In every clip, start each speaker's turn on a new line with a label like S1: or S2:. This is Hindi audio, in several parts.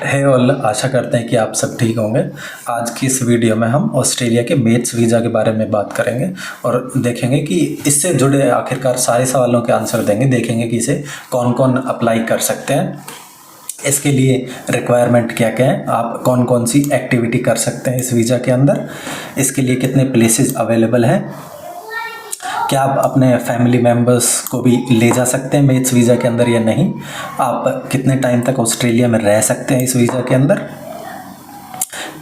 S1: है ऑल, आशा करते हैं कि आप सब ठीक होंगे। आज की इस वीडियो में हम ऑस्ट्रेलिया के मेट्स वीज़ा के बारे में बात करेंगे और देखेंगे कि इससे जुड़े आखिरकार सारे सवालों के आंसर देंगे। देखेंगे कि इसे कौन कौन अप्लाई कर सकते हैं, इसके लिए रिक्वायरमेंट क्या क्या है, आप कौन कौन सी एक्टिविटी कर सकते हैं इस वीज़ा के अंदर, इसके लिए कितने प्लेसेस अवेलेबल हैं, क्या आप अपने फैमिली मेम्बर्स को भी ले जा सकते हैं मेट्स वीज़ा के अंदर या नहीं, आप कितने टाइम तक ऑस्ट्रेलिया में रह सकते हैं इस वीज़ा के अंदर,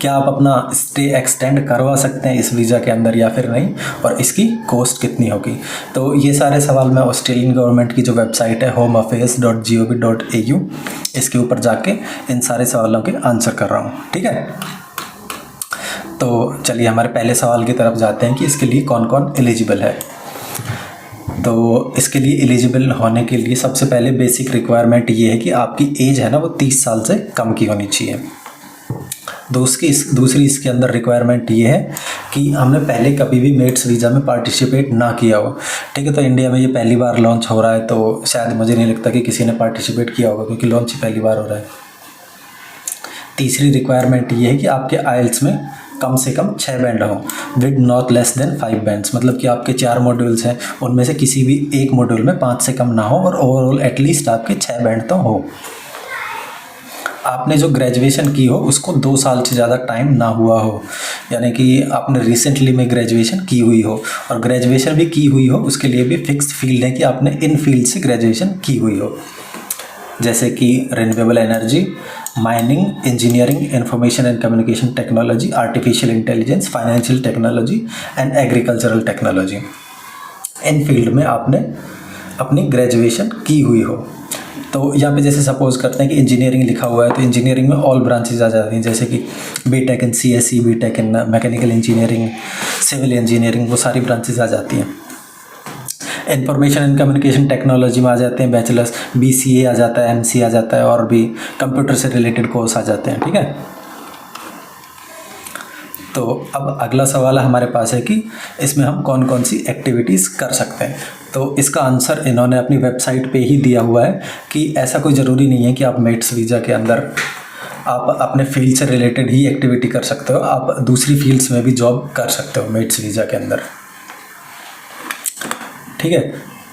S1: क्या आप अपना स्टे एक्सटेंड करवा सकते हैं इस वीज़ा के अंदर या फिर नहीं, और इसकी कॉस्ट कितनी होगी। तो ये सारे सवाल मैं ऑस्ट्रेलियन गवर्नमेंट की जो वेबसाइट है homeaffairs.gov.au, इसके ऊपर जाके इन सारे सवालों के आंसर कर रहा हूँ। ठीक है, तो चलिए हमारे पहले सवाल की तरफ जाते हैं कि इसके लिए कौन कौन एलिजिबल है। तो इसके लिए एलिजिबल होने के लिए सबसे पहले बेसिक रिक्वायरमेंट ये है कि आपकी एज है ना वो 30 साल से कम की होनी चाहिए। दूसरी इसके अंदर रिक्वायरमेंट ये है कि हमने पहले कभी भी मेट्स वीज़ा में पार्टिसिपेट ना किया हो। ठीक है, तो इंडिया में ये पहली बार लॉन्च हो रहा है, तो शायद मुझे नहीं लगता कि किसी ने पार्टिसिपेट किया होगा, क्योंकि लॉन्च ही पहली बार हो रहा है। तीसरी रिक्वायरमेंट ये है कि आपके आइल्स में कम से कम 6 बैंड हो, with not less than 5 bands, मतलब कि आपके 4 मॉड्यूल्स हैं, उनमें से किसी भी एक मॉड्यूल में 5 से कम ना हो और ओवरऑल एटलीस्ट आपके 6 बैंड तो हो। आपने जो ग्रेजुएशन की हो उसको 2 साल से ज़्यादा टाइम ना हुआ हो, यानी कि आपने रिसेंटली में ग्रेजुएशन की हुई हो, और ग्रेजुएशन भी की हुई हो उसके लिए भी फिक्स्ड फील्ड है कि आपने इन फील्ड से ग्रेजुएशन की हुई हो, जैसे कि renewable energy, mining, engineering, information and communication technology, artificial intelligence, financial technology and agricultural technology. In field में आपने अपनी ग्रेजुएशन की हुई हो। तो यहाँ पे जैसे सपोज करते हैं कि इंजीनियरिंग लिखा हुआ है, तो इंजीनियरिंग में ऑल ब्रांचेज आ जाती हैं, जैसे कि B Tech in CSE, B Tech in mechanical engineering, civil engineering, वो सारी ब्रांचेज आ जाती हैं। इंफॉर्मेशन एंड कम्युनिकेशन टेक्नोलॉजी में आ जाते हैं बैचलर्स, बीसीए आ जाता है, एमसी आ जाता है, और भी कंप्यूटर से रिलेटेड कोर्स आ जाते हैं। ठीक है, तो अब अगला सवाल हमारे पास है कि इसमें हम कौन कौन सी एक्टिविटीज़ कर सकते हैं। तो इसका आंसर इन्होंने अपनी वेबसाइट पे ही दिया हुआ है कि ऐसा कोई ज़रूरी नहीं है कि आप मेट्स वीज़ा के अंदर आप अपने फील्ड से रिलेटेड ही एक्टिविटी कर सकते हो, आप दूसरी फील्ड्स में भी जॉब कर सकते हो मेट्स वीज़ा के अंदर। ठीक है,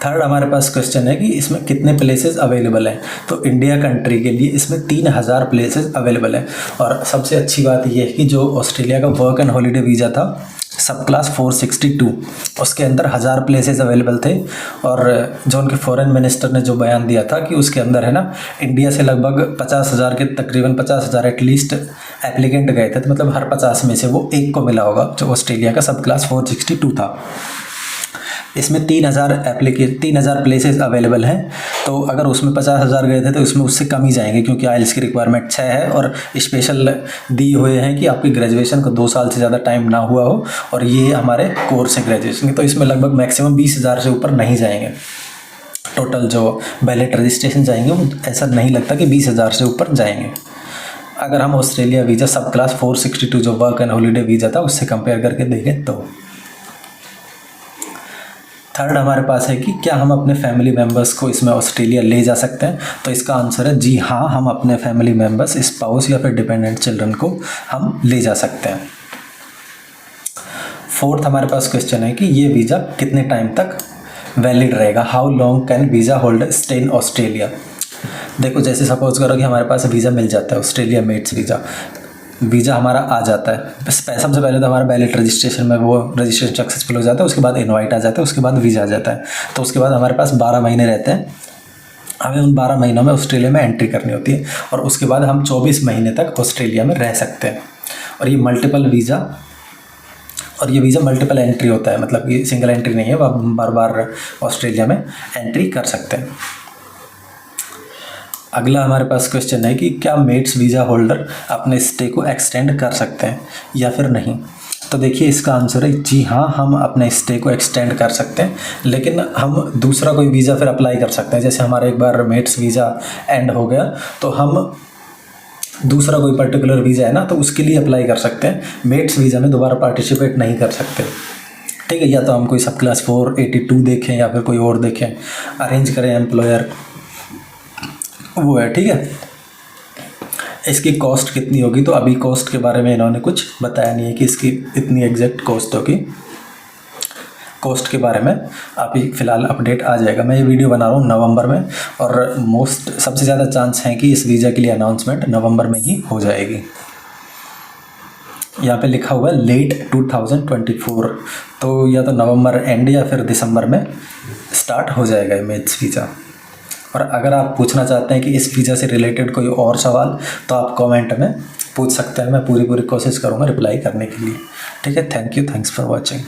S1: थर्ड हमारे पास क्वेश्चन है कि इसमें कितने प्लेसेस अवेलेबल हैं। तो इंडिया कंट्री के लिए इसमें 3000 प्लेसेस अवेलेबल हैं, और सबसे अच्छी बात यह है कि जो ऑस्ट्रेलिया का वर्क एंड हॉलीडे वीज़ा था सब क्लास 462, उसके अंदर 1000 प्लेसेस अवेलेबल थे, और जो उनके फॉरेन मिनिस्टर ने जो बयान दिया था कि उसके अंदर है ना इंडिया से लगभग 50,000 के तकरीबन 50,000 एटलीस्ट एप्लीकेंट गए थे, तो मतलब हर 50 में से वो एक को मिला होगा जो ऑस्ट्रेलिया का सब क्लास 462 था। इसमें 3000 प्लेसेस अवेलेबल हैं, तो अगर उसमें 50,000 गए थे तो उसमें उससे कम ही जाएंगे, क्योंकि आइल्स की रिक्वायरमेंट 6 है, और स्पेशल दिए हुए हैं कि आपकी ग्रेजुएशन को 2 साल से ज़्यादा टाइम ना हुआ हो, और ये हमारे कोर्स है ग्रेजुएशन के, तो इसमें लगभग मैक्सिमम 20,000 से ऊपर नहीं जाएंगे। टोटल जो बैलेट रजिस्ट्रेशन जाएंगे वो ऐसा नहीं लगता कि 20,000 से ऊपर जाएंगे, अगर हम ऑस्ट्रेलिया वीज़ा सब क्लास 462 जो वर्क एंड हॉलीडे वीज़ा था उससे कंपेयर करके देखें तो। थर्ड हमारे पास है कि क्या हम अपने फैमिली मेम्बर्स को इसमें ऑस्ट्रेलिया ले जा सकते हैं। तो इसका आंसर है जी हाँ, हम अपने फैमिली मेम्बर्स, स्पाउस या फिर डिपेंडेंट चिल्ड्रन को हम ले जा सकते हैं। फोर्थ हमारे पास क्वेश्चन है कि ये वीज़ा कितने टाइम तक वैलिड रहेगा, how long can visa holder stay in Australia. देखो, जैसे सपोज करो कि हमारे पास वीज़ा मिल जाता है ऑस्ट्रेलिया मेट्स वीज़ा हमारा आ जाता है, बस सबसे पहले तो हमारा बैलेट रजिस्ट्रेशन में वो रजिस्ट्रेशन सक्सेसफुल हो जाता है, उसके बाद इनवाइट आ जाता है, उसके बाद वीज़ा आ जाता है, तो उसके बाद हमारे पास 12 महीने रहते हैं। हमें उन 12 महीनों में ऑस्ट्रेलिया में एंट्री करनी होती है, और उसके बाद हम 24 महीने तक ऑस्ट्रेलिया में रह सकते हैं। और ये वीज़ा मल्टीपल एंट्री होता है, मतलब कि सिंगल एंट्री नहीं है, वो आप बार बार ऑस्ट्रेलिया में एंट्री कर सकते हैं। अगला हमारे पास क्वेश्चन है कि क्या मेट्स वीज़ा होल्डर अपने स्टे को एक्सटेंड कर सकते हैं या फिर नहीं। तो देखिए, इसका आंसर है जी हाँ, हम अपने स्टे को एक्सटेंड कर सकते हैं, लेकिन हम दूसरा कोई वीज़ा फिर अप्लाई कर सकते हैं। जैसे हमारा एक बार मेट्स वीज़ा एंड हो गया तो हम दूसरा कोई पर्टिकुलर वीज़ा है ना, तो उसके लिए अप्लाई कर सकते हैं, मेट्स वीज़ा में दोबारा पार्टिसिपेट नहीं कर सकते। ठीक है, या तो हम कोई सब क्लास 482 देखें या फिर कोई और देखें, अरेंज करें एम्प्लॉयर, वो है। ठीक है, इसकी कॉस्ट कितनी होगी, तो अभी कॉस्ट के बारे में इन्होंने कुछ बताया नहीं है कि इसकी इतनी एग्जैक्ट कॉस्ट होगी। कॉस्ट के बारे में अभी फ़िलहाल अपडेट आ जाएगा। मैं ये वीडियो बना रहा हूँ नवंबर में, और सबसे ज़्यादा चांस है कि इस वीज़ा के लिए अनाउंसमेंट नवंबर में ही हो जाएगी। यहाँ पे लिखा हुआ है लेट 2024, तो या तो नवंबर एंड या फिर दिसंबर में स्टार्ट हो जाएगा इमेज वीज़ा। और अगर आप पूछना चाहते हैं कि इस वीज़ा से रिलेटेड कोई और सवाल, तो आप कमेंट में पूछ सकते हैं। मैं पूरी कोशिश करूँगा रिप्लाई करने के लिए। ठीक है, thank you, thanks for watching.